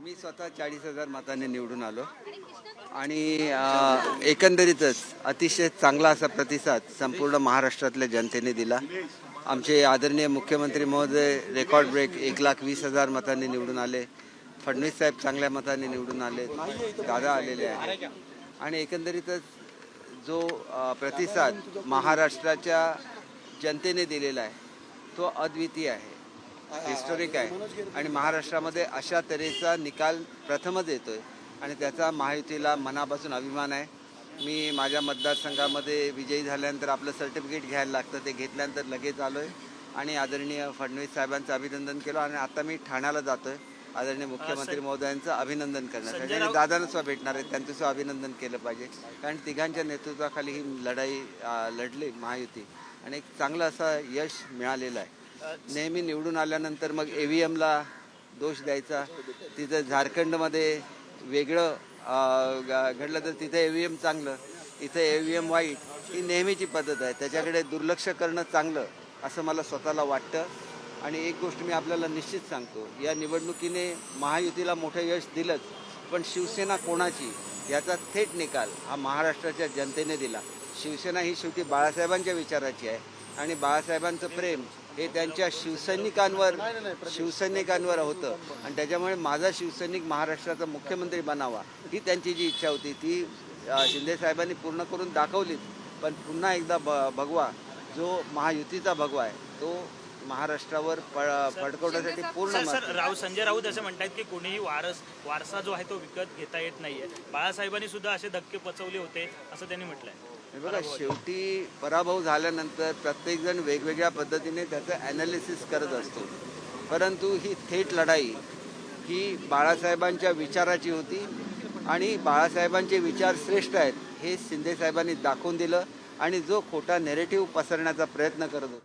मी स्वतः 40,000 मतांनी निवडून आलो आणि एकंदरीतच अतिशय चांगला असा प्रतिसाद संपूर्ण महाराष्ट्रातल्या जनतेने दिला. आमचे आदरणीय मुख्यमंत्री महोदय रेकॉर्ड ब्रेक 1,20,000 मतांनी निवडून आले. फडणवीस साहेब चांगल्या मतांनी निवडून आले, दादा आलेले आहेत आणि एकंदरीतच जो प्रतिसाद महाराष्ट्राच्या जनतेने दिलेला आहे तो अद्वितीय आहे, हिस्टोरिक आहे आणि महाराष्ट्रामध्ये अशा तऱ्हेचा निकाल प्रथमच येतोय आणि त्याचा महायुतीला मनापासून अभिमान आहे. मी माझ्या मतदारसंघामध्ये विजयी झाल्यानंतर आपलं सर्टिफिकेट घ्यायला लागतं, ते घेतल्यानंतर लगेच आलो आहे आणि आदरणीय फडणवीस साहेबांचं अभिनंदन केलं आणि आता मी ठाण्याला जातो आहे आदरणीय मुख्यमंत्री महोदयांचं अभिनंदन करण्यासाठी आणि दादांना भेटणार आहेत, त्यांचं अभिनंदन केलं पाहिजे कारण तिघांच्या नेतृत्वाखाली ही लढाई लढली महायुती आणि एक चांगलं असं यश मिळालेलं आहे. नेहमी निवडून आल्यानंतर मग EVMला दोष द्यायचा, तिथं झारखंडमध्ये वेगळं घडलं तर तिथे EVM चांगलं, इथं EVM वाईट, ही नेहमीची पद्धत आहे. त्याच्याकडे दुर्लक्ष करणं चांगलं असं मला स्वतःला वाटतं. आणि एक गोष्ट मी आपल्याला निश्चित सांगतो, या निवडणुकीने महायुतीला मोठं यश दिलंच, पण शिवसेना कोणाची याचा थेट निकाल हा महाराष्ट्राच्या जनतेने दिला. शिवसेना ही शेवटी बाळासाहेबांच्या विचाराची आहे आणि बाळासाहेबांचं प्रेम हे त्यांच्या शिवसैनिकांवर होतं आणि त्याच्यामुळे माझा शिवसैनिक महाराष्ट्राचा मुख्यमंत्री बनावा ही त्यांची जी इच्छा होती ती शिंदेसाहेबांनी पूर्ण करून दाखवलीच. पण पुन्हा एकदा भगवा जो महायुतीचा भगवा आहे तो महाराष्ट्रावर फडकवण्यासाठी पूर्ण संजय राऊत असे म्हणतात की कोणीही वारसा जो आहे तो विकत घेता येत नाहीये. बाळासाहेबांनी सुद्धा असे धक्के पचवले होते असं त्यांनी म्हटलंय. बघा, शेवटी पराभव झाल्यानंतर प्रत्येकजण वेगवेगळ्या पद्धतीने त्याचं ॲनालिसिस करत असतो, परंतु ही थेट लढाई ही बाळासाहेबांच्या विचाराची होती आणि बाळासाहेबांचे विचार श्रेष्ठ आहेत हे शिंदेसाहेबांनी दाखवून दिलं आणि जो खोटा नेरेटिव्ह पसरण्याचा प्रयत्न करत होता